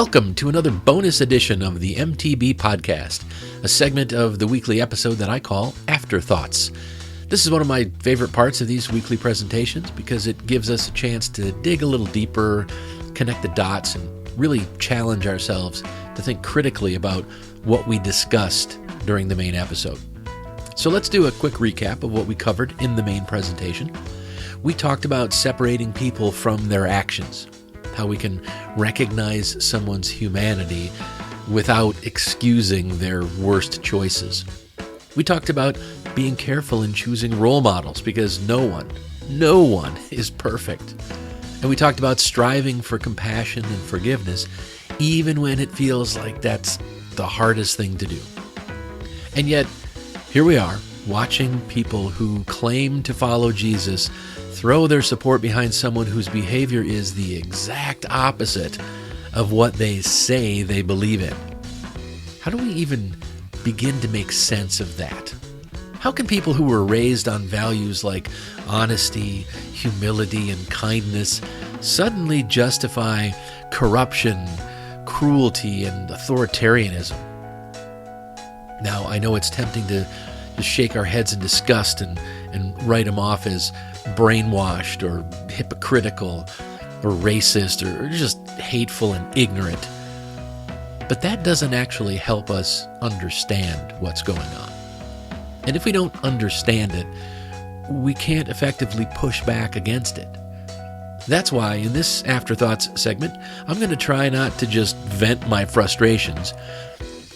Welcome to another bonus edition of the MTB Podcast, a segment of the weekly episode that I call Afterthoughts. This is one of my favorite parts of these weekly presentations because it gives us a chance to dig a little deeper, connect the dots, and really challenge ourselves to think critically about what we discussed during the main episode. So let's do a quick recap of what we covered in the main presentation. We talked about separating people from their actions, how we can recognize someone's humanity without excusing their worst choices. We talked about being careful in choosing role models because no one is perfect. And we talked about striving for compassion and forgiveness, even when it feels like that's the hardest thing to do. And yet, here we are, watching people who claim to follow Jesus throw their support behind someone whose behavior is the exact opposite of what they say they believe in. How do we even begin to make sense of that? How can people who were raised on values like honesty, humility, and kindness suddenly justify corruption, cruelty, and authoritarianism? Now, I know it's tempting to just shake our heads in disgust and write them off as brainwashed or hypocritical or racist or just hateful and ignorant. But that doesn't actually help us understand what's going on. And if we don't understand it, we can't effectively push back against it. That's why in this Afterthoughts segment, I'm going to try not to just vent my frustrations.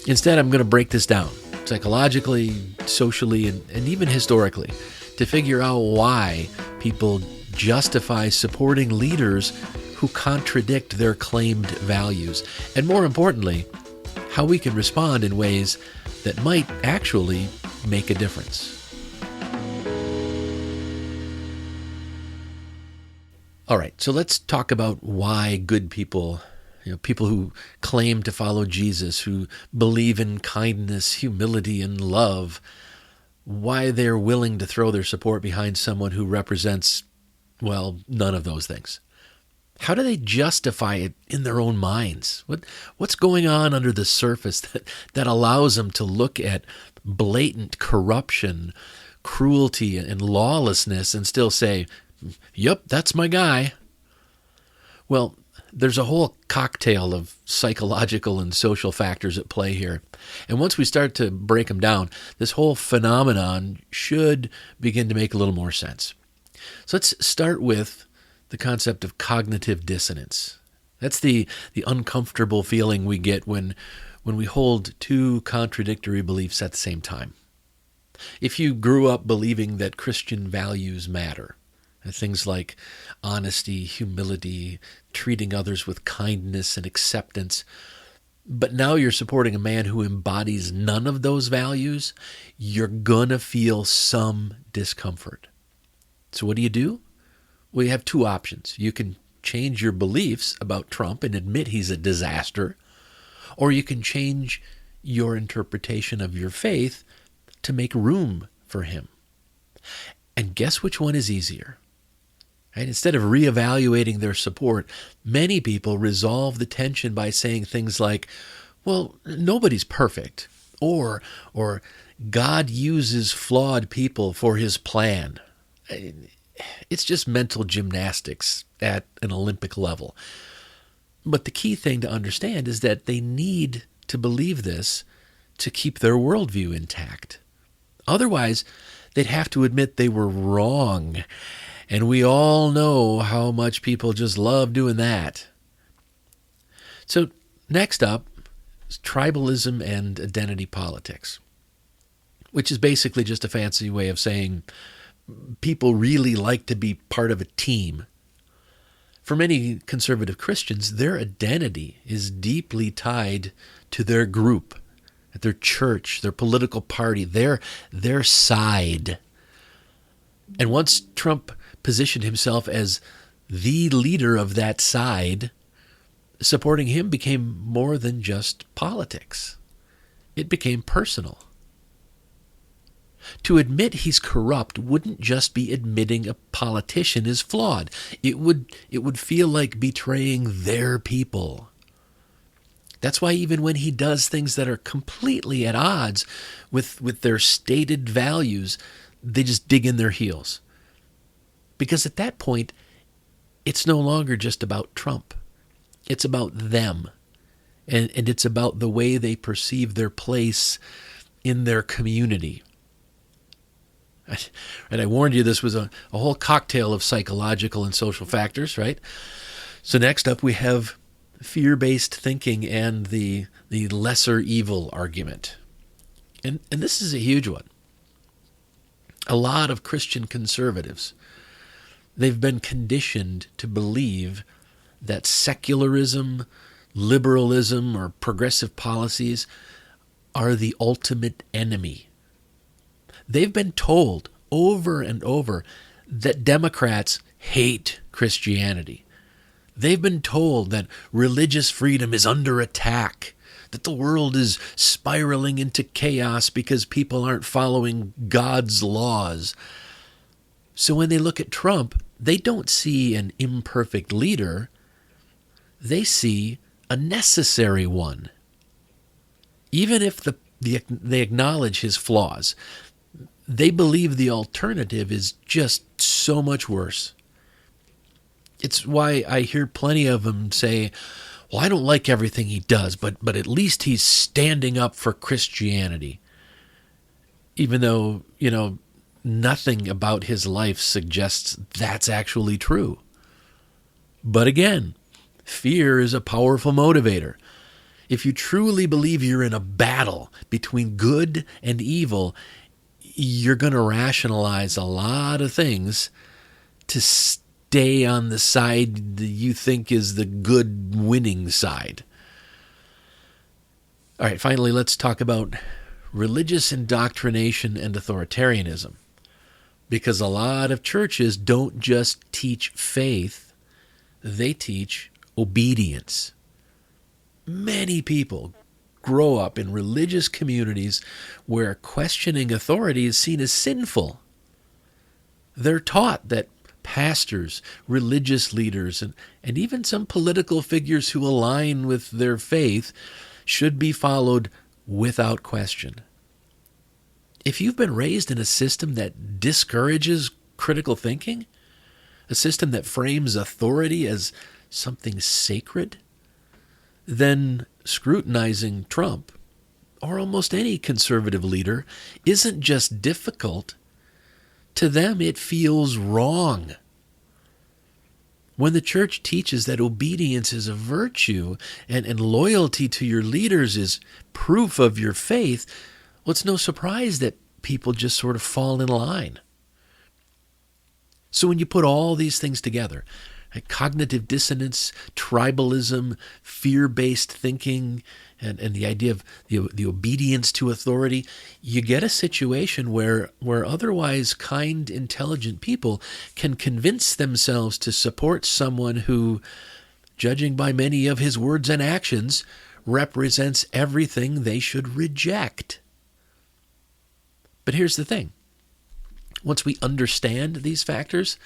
Instead, I'm going to break this down psychologically, socially, and even historically to figure out why people justify supporting leaders who contradict their claimed values. And more importantly, how we can respond in ways that might actually make a difference. All right, so let's talk about why good people, people who claim to follow Jesus, who believe in kindness, humility, and love, why they're willing to throw their support behind someone who represents, well, none of those things. How do they justify it in their own minds? What's going on under the surface that allows them to look at blatant corruption, cruelty, and lawlessness and still say, "Yep, that's my guy"? Well, there's a whole cocktail of psychological and social factors at play here. And once we start to break them down, this whole phenomenon should begin to make a little more sense. So let's start with the concept of cognitive dissonance. That's the uncomfortable feeling we get when we hold two contradictory beliefs at the same time. If you grew up believing that Christian values matter, things like honesty, humility, treating others with kindness and acceptance, but now you're supporting a man who embodies none of those values, you're gonna feel some discomfort. So what do? Well, you have two options. You can change your beliefs about Trump and admit he's a disaster, or you can change your interpretation of your faith to make room for him. And guess which one is easier? Right? Instead of reevaluating their support, many people resolve the tension by saying things like, well, nobody's perfect, or God uses flawed people for his plan. It's just mental gymnastics at an Olympic level. But the key thing to understand is that they need to believe this to keep their worldview intact. Otherwise, they'd have to admit they were wrong. And we all know how much people just love doing that. So next up is tribalism and identity politics, which is basically just a fancy way of saying people really like to be part of a team. For many conservative Christians, their identity is deeply tied to their group, their church, their political party, their side. And once Trump positioned himself as the leader of that side, supporting him became more than just politics. It became personal. To admit he's corrupt wouldn't just be admitting a politician is flawed. It would feel like betraying their people. That's why even when he does things that are completely at odds with their stated values, they just dig in their heels. Because at that point, it's no longer just about Trump. It's about them. And it's about the way they perceive their place in their community. And I warned you this was a whole cocktail of psychological and social factors, right? So next up we have fear-based thinking and the lesser evil argument. And this is a huge one. A lot of Christian conservatives, they've been conditioned to believe that secularism, liberalism, or progressive policies are the ultimate enemy. They've been told over and over that Democrats hate Christianity. They've been told that religious freedom is under attack, that the world is spiraling into chaos because people aren't following God's laws. So when they look at Trump, they don't see an imperfect leader. They see a necessary one. Even if they acknowledge his flaws, they believe the alternative is just so much worse. It's why I hear plenty of them say, well, I don't like everything he does, but at least he's standing up for Christianity. Even though, nothing about his life suggests that's actually true. But again, fear is a powerful motivator. If you truly believe you're in a battle between good and evil, you're going to rationalize a lot of things to stay on the side that you think is the good winning side. All right, finally, let's talk about religious indoctrination and authoritarianism. Because a lot of churches don't just teach faith, they teach obedience. Many people grow up in religious communities where questioning authority is seen as sinful. They're taught that pastors, religious leaders, and even some political figures who align with their faith should be followed without question. If you've been raised in a system that discourages critical thinking, a system that frames authority as something sacred, then scrutinizing Trump, or almost any conservative leader, isn't just difficult. To them, it feels wrong. When the church teaches that obedience is a virtue and loyalty to your leaders is proof of your faith, well, it's no surprise that people just sort of fall in line. So when you put all these things together, cognitive dissonance, tribalism, fear-based thinking, and the idea of the obedience to authority, you get a situation where otherwise kind, intelligent people can convince themselves to support someone who, judging by many of his words and actions, represents everything they should reject. But here's the thing. Once we understand these factors,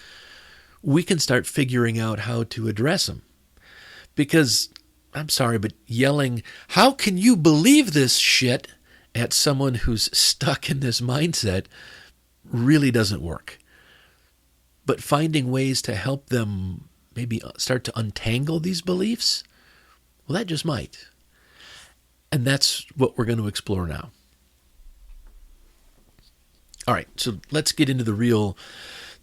we can start figuring out how to address them. Because, I'm sorry, but yelling, "How can you believe this shit?" at someone who's stuck in this mindset really doesn't work. But finding ways to help them maybe start to untangle these beliefs, well, that just might. And that's what we're going to explore now. All right, so let's get into the real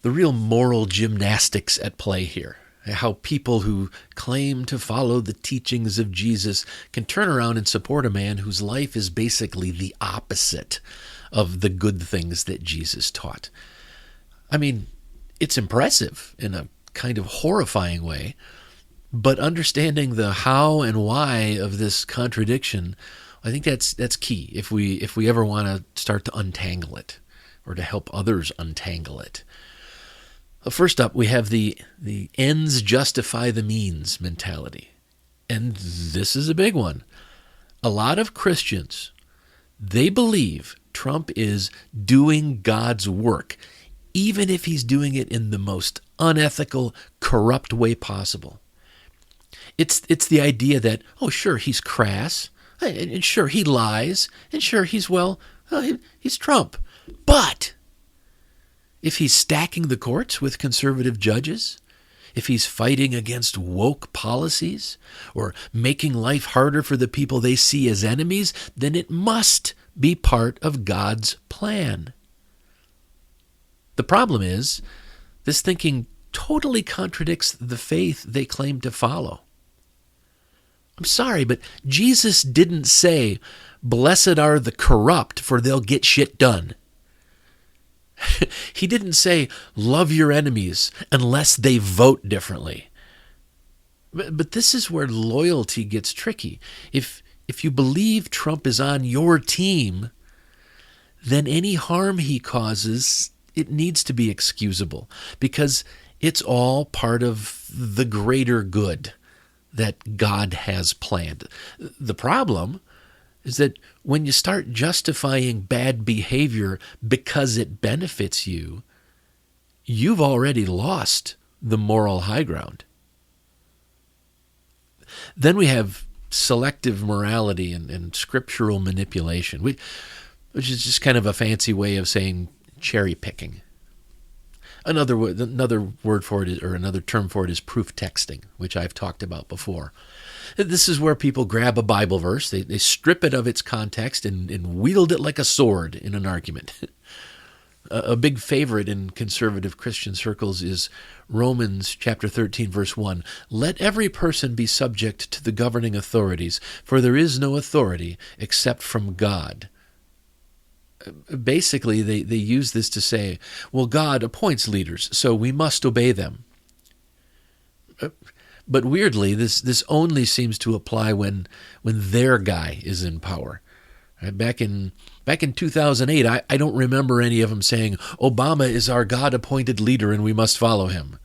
moral gymnastics at play here. How people who claim to follow the teachings of Jesus can turn around and support a man whose life is basically the opposite of the good things that Jesus taught. I mean, it's impressive in a kind of horrifying way, but understanding the how and why of this contradiction, I think that's key if we ever want to start to untangle it or to help others untangle it. First up, we have the ends justify the means mentality. And this is a big one. A lot of Christians, they believe Trump is doing God's work, even if he's doing it in the most unethical, corrupt way possible. It's the idea that, oh, sure, he's crass, and sure, he lies, and sure, he's Trump. But if he's stacking the courts with conservative judges, if he's fighting against woke policies, or making life harder for the people they see as enemies, then it must be part of God's plan. The problem is, this thinking totally contradicts the faith they claim to follow. I'm sorry, but Jesus didn't say, "Blessed are the corrupt, for they'll get shit done." He didn't say, "Love your enemies unless they vote differently." But this is where loyalty gets tricky. If you believe Trump is on your team, then any harm he causes, it needs to be excusable, because it's all part of the greater good that God has planned. The problem is that when you start justifying bad behavior because it benefits you, you've already lost the moral high ground. Then we have selective morality and scriptural manipulation, which is just kind of a fancy way of saying cherry picking. Another word for it, or another term for it, is proof texting, which I've talked about before. This is where people grab a Bible verse, they strip it of its context and wield it like a sword in an argument. A big favorite in conservative Christian circles is Romans chapter 13, verse 1. "Let every person be subject to the governing authorities, for there is no authority except from God." Basically, they use this to say, well, God appoints leaders, so we must obey them. But weirdly, this only seems to apply when their guy is in power. Back in 2008, I don't remember any of them saying, "Obama is our God-appointed leader and we must follow him."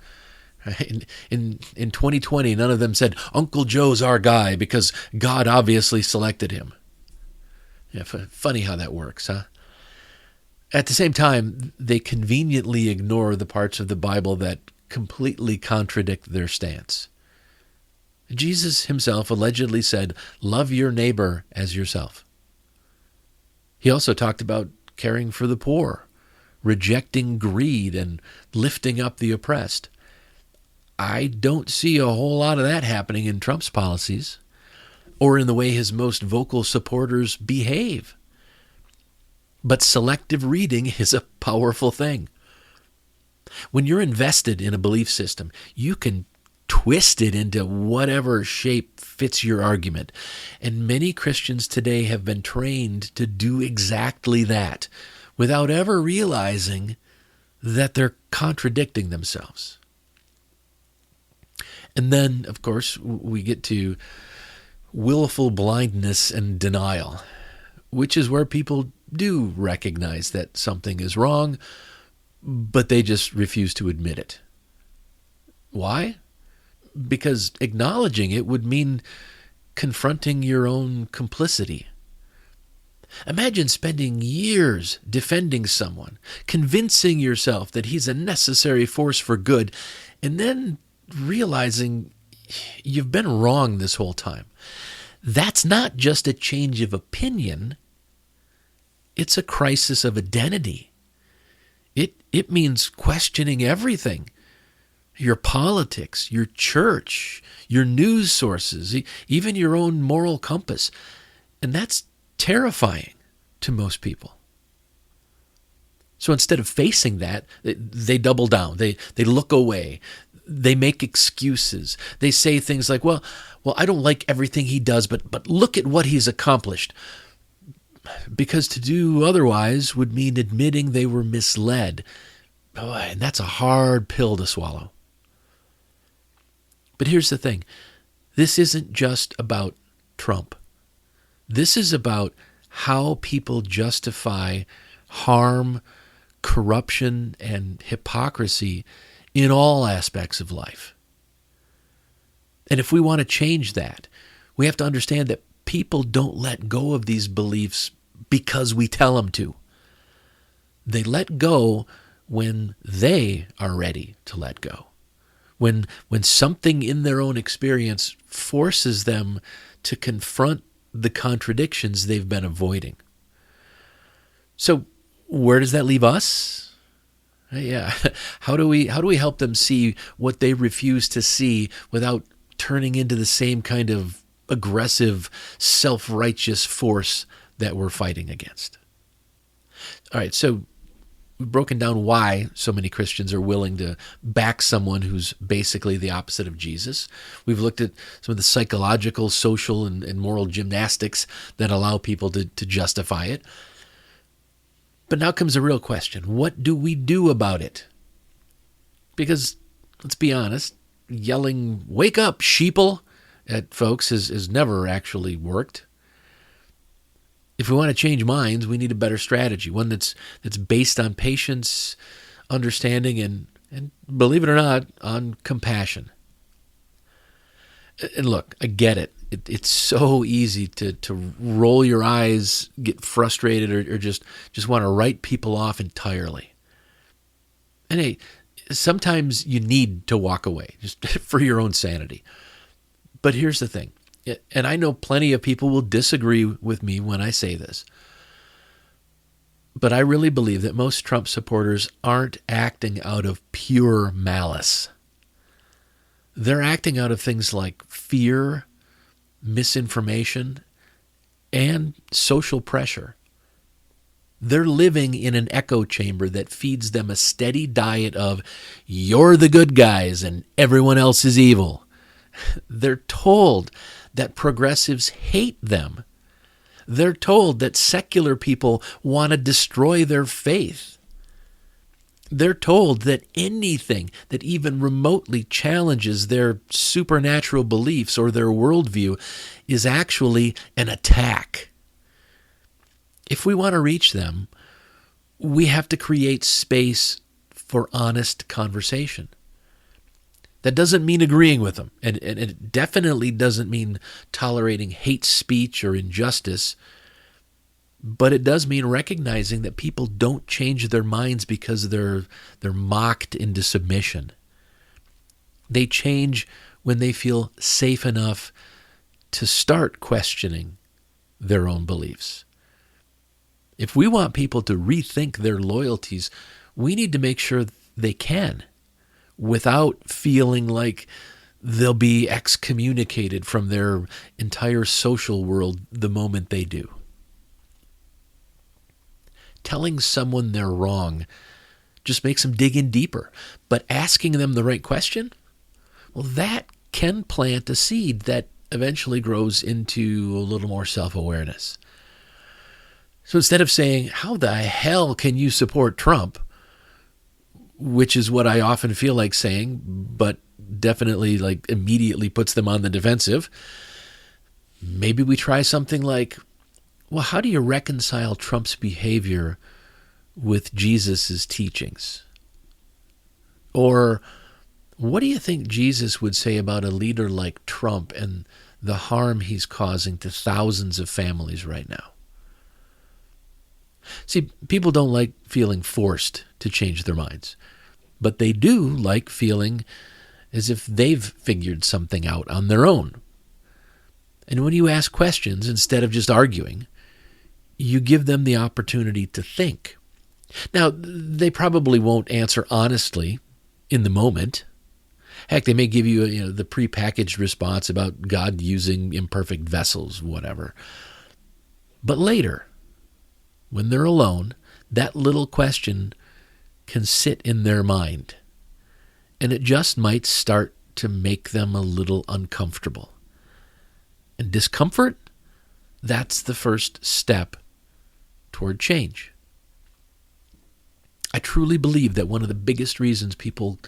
In 2020, none of them said, "Uncle Joe's our guy because God obviously selected him." Yeah, funny how that works, huh? At the same time, they conveniently ignore the parts of the Bible that completely contradict their stance. Jesus himself allegedly said, "Love your neighbor as yourself." He also talked about caring for the poor, rejecting greed, and lifting up the oppressed. I don't see a whole lot of that happening in Trump's policies, or in the way his most vocal supporters behave. But selective reading is a powerful thing. When you're invested in a belief system, you can twist it into whatever shape fits your argument. And many Christians today have been trained to do exactly that without ever realizing that they're contradicting themselves. And then, of course, we get to willful blindness and denial, which is where people do recognize that something is wrong, but they just refuse to admit it. Why? Because acknowledging it would mean confronting your own complicity. Imagine spending years defending someone, convincing yourself that he's a necessary force for good, and then realizing you've been wrong this whole time. That's not just a change of opinion. It's a crisis of identity. It means questioning everything. Your politics, your church, your news sources, even your own moral compass. And that's terrifying to most people. So instead of facing that, they double down. They look away. They make excuses. They say things like, well, I don't like everything he does, but look at what he's accomplished. Because to do otherwise would mean admitting they were misled. Boy, and that's a hard pill to swallow. But here's the thing. This isn't just about Trump. This is about how people justify harm, corruption, and hypocrisy in all aspects of life. And if we want to change that, we have to understand that people don't let go of these beliefs because we tell them to. They let go when they are ready to let go, when something in their own experience forces them to confront the contradictions they've been avoiding. So where does that leave us? Yeah. How do we help them see what they refuse to see without turning into the same kind of aggressive, self-righteous force that we're fighting against? All right, so we've broken down why so many Christians are willing to back someone who's basically the opposite of Jesus. We've looked at some of the psychological, social, and moral gymnastics that allow people to justify it. But now comes the real question. What do we do about it? Because, let's be honest, yelling, "Wake up, sheeple," at folks has never actually worked. If we want to change minds, we need a better strategy, one that's based on patience, understanding, and believe it or not, on compassion. And look, I get it. It's so easy to roll your eyes, get frustrated, or just want to write people off entirely. And hey, sometimes you need to walk away, just for your own sanity. But here's the thing, and I know plenty of people will disagree with me when I say this, but I really believe that most Trump supporters aren't acting out of pure malice. They're acting out of things like fear, misinformation, and social pressure. They're living in an echo chamber that feeds them a steady diet of, "You're the good guys and everyone else is evil." They're told that progressives hate them. They're told that secular people want to destroy their faith. They're told that anything that even remotely challenges their supernatural beliefs or their worldview is actually an attack. If we want to reach them, we have to create space for honest conversation. That doesn't mean agreeing with them, and it definitely doesn't mean tolerating hate speech or injustice, but it does mean recognizing that people don't change their minds because they're mocked into submission. They change when they feel safe enough to start questioning their own beliefs. If we want people to rethink their loyalties, we need to make sure they can, without feeling like they'll be excommunicated from their entire social world the moment they do. Telling someone they're wrong just makes them dig in deeper. But asking them the right question, well, that can plant a seed that eventually grows into a little more self-awareness. So instead of saying, "How the hell can you support Trump?" which is what I often feel like saying, but definitely like immediately puts them on the defensive, maybe we try something like, "Well, how do you reconcile Trump's behavior with Jesus' teachings?" Or, "What do you think Jesus would say about a leader like Trump and the harm he's causing to thousands of families right now?" See, people don't like feeling forced to change their minds, but they do like feeling as if they've figured something out on their own. And when you ask questions instead of just arguing, you give them the opportunity to think. Now, they probably won't answer honestly in the moment. Heck, they may give you, the prepackaged response about God using imperfect vessels, whatever. But later, when they're alone, that little question can sit in their mind, and it just might start to make them a little uncomfortable. And discomfort, that's the first step toward change. I truly believe that one of the biggest reasons people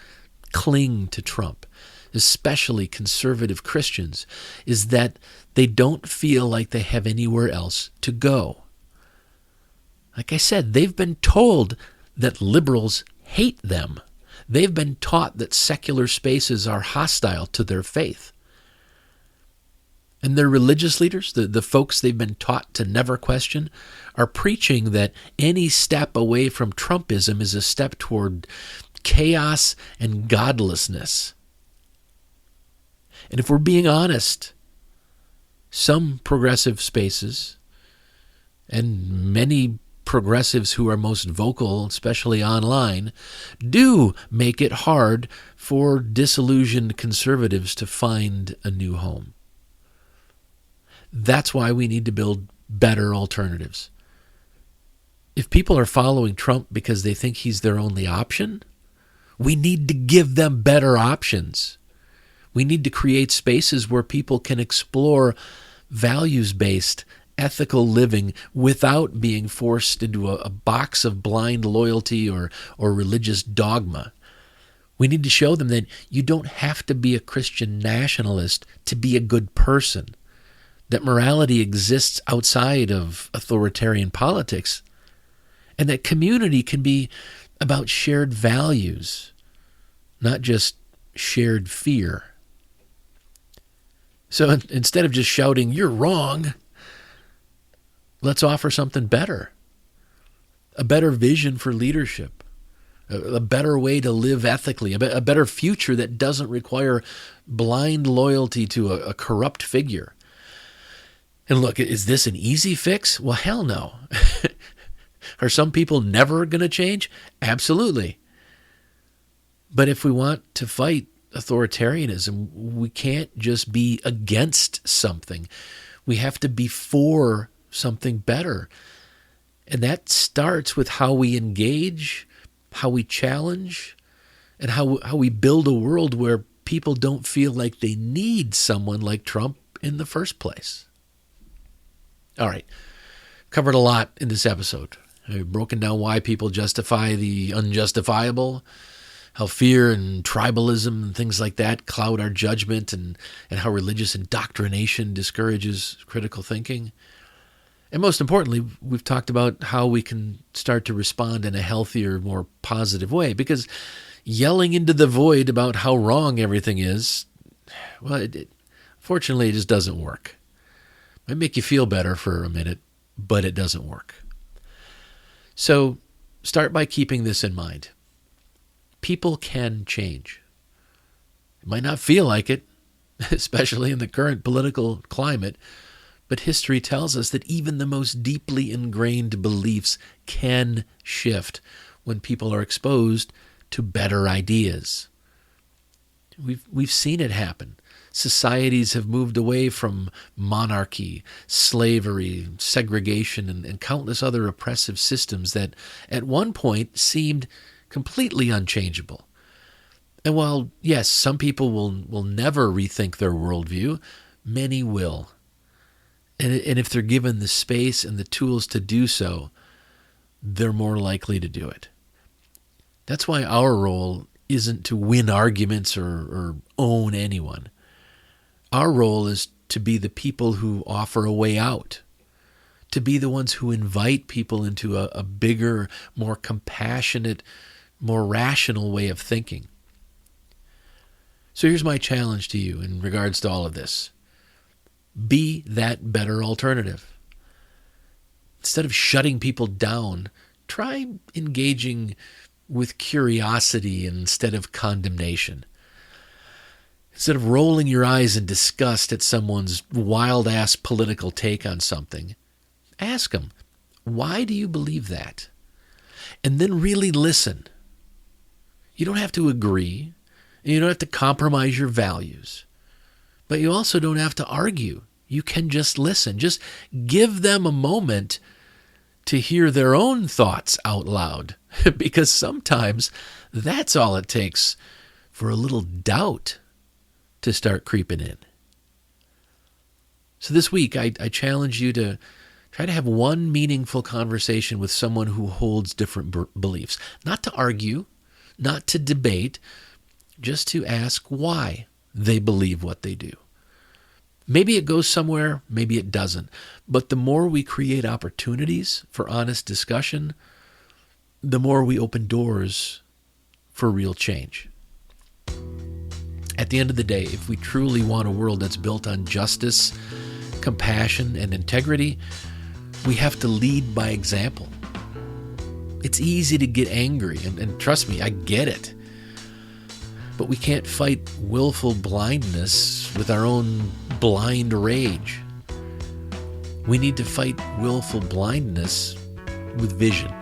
cling to Trump, especially conservative Christians, is that they don't feel like they have anywhere else to go. Like I said, they've been told that liberals hate them. They've been taught that secular spaces are hostile to their faith. And their religious leaders, the folks they've been taught to never question, are preaching that any step away from Trumpism is a step toward chaos and godlessness. And if we're being honest, some progressive spaces and many progressives who are most vocal, especially online, do make it hard for disillusioned conservatives to find a new home. That's why we need to build better alternatives. If people are following Trump because they think he's their only option, we need to give them better options. We need to create spaces where people can explore values-based, ethical living without being forced into a box of blind loyalty or religious dogma. We need to show them that you don't have to be a Christian nationalist to be a good person, that morality exists outside of authoritarian politics, and that community can be about shared values, not just shared fear. So instead of just shouting, "You're wrong," let's offer something better. A better vision for leadership. A better way to live ethically. A better future that doesn't require blind loyalty to a corrupt figure. And look, is this an easy fix? Well, hell no. Are some people never going to change? Absolutely. But if we want to fight authoritarianism, we can't just be against something. We have to be for something better. And that starts with how we engage, how we challenge, and how we build a world where people don't feel like they need someone like Trump in the first place. All right. Covered a lot in this episode. I've broken down why people justify the unjustifiable, how fear and tribalism and things like that cloud our judgment, and how religious indoctrination discourages critical thinking. And most importantly, we've talked about how we can start to respond in a healthier, more positive way. Because yelling into the void about how wrong everything is, well, fortunately, it just doesn't work. It might make you feel better for a minute, but it doesn't work. So start by keeping this in mind. People can change. It might not feel like it, especially in the current political climate, but history tells us that even the most deeply ingrained beliefs can shift when people are exposed to better ideas. We've seen it happen. Societies have moved away from monarchy, slavery, segregation, and countless other oppressive systems that at one point seemed completely unchangeable. And while, yes, some people will never rethink their worldview, many will. And if they're given the space and the tools to do so, they're more likely to do it. That's why our role isn't to win arguments or own anyone. Our role is to be the people who offer a way out, to be the ones who invite people into a bigger, more compassionate, more rational way of thinking. So here's my challenge to you in regards to all of this. Be that better alternative. Instead of shutting people down, try engaging with curiosity instead of condemnation. Instead of rolling your eyes in disgust at someone's wild-ass political take on something, ask them, why do you believe that? And then really listen. You don't have to agree. You don't have to compromise your values. But you also don't have to argue. You can just listen. Just give them a moment to hear their own thoughts out loud. Because sometimes that's all it takes for a little doubt to start creeping in. So this week, I challenge you to try to have one meaningful conversation with someone who holds different beliefs. Not to argue, not to debate, just to ask why they believe what they do. Maybe it goes somewhere, maybe it doesn't. But the more we create opportunities for honest discussion, the more we open doors for real change. At the end of the day, if we truly want a world that's built on justice, compassion, and integrity, we have to lead by example. It's easy to get angry, and trust me, I get it. But we can't fight willful blindness with our own blind rage. We need to fight willful blindness with vision.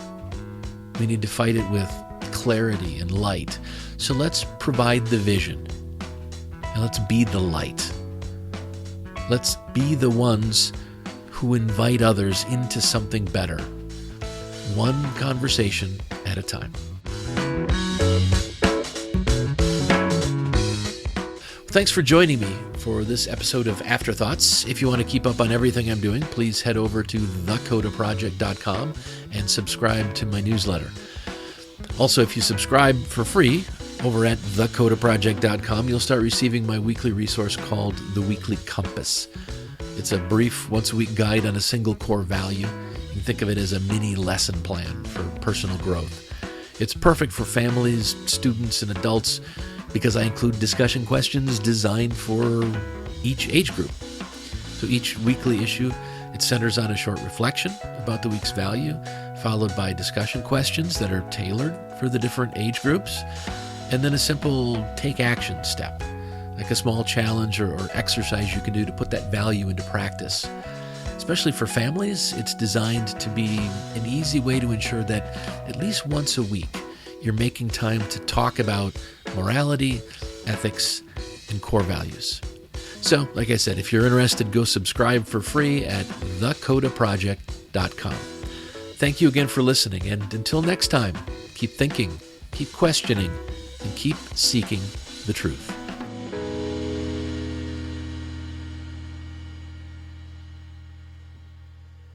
We need to fight it with clarity and light. So let's provide the vision, and let's be the light. Let's be the ones who invite others into something better, one conversation at a time. Thanks for joining me for this episode of Afterthoughts. If you want to keep up on everything I'm doing, please head over to thecodaproject.com and subscribe to my newsletter. Also, if you subscribe for free over at thecodaproject.com, you'll start receiving my weekly resource called The Weekly Compass. It's a brief once-a-week guide on a single core value. You can think of it as a mini lesson plan for personal growth. It's perfect for families, students, and adults because I include discussion questions designed for each age group. So each weekly issue, it centers on a short reflection about the week's value, followed by discussion questions that are tailored for the different age groups, and then a simple take action step, like a small challenge or exercise you can do to put that value into practice. Especially for families, it's designed to be an easy way to ensure that at least once a week, you're making time to talk about morality, ethics, and core values. So, like I said, if you're interested, go subscribe for free at thecodaproject.com. Thank you again for listening, and until next time, keep thinking, keep questioning, and keep seeking the truth.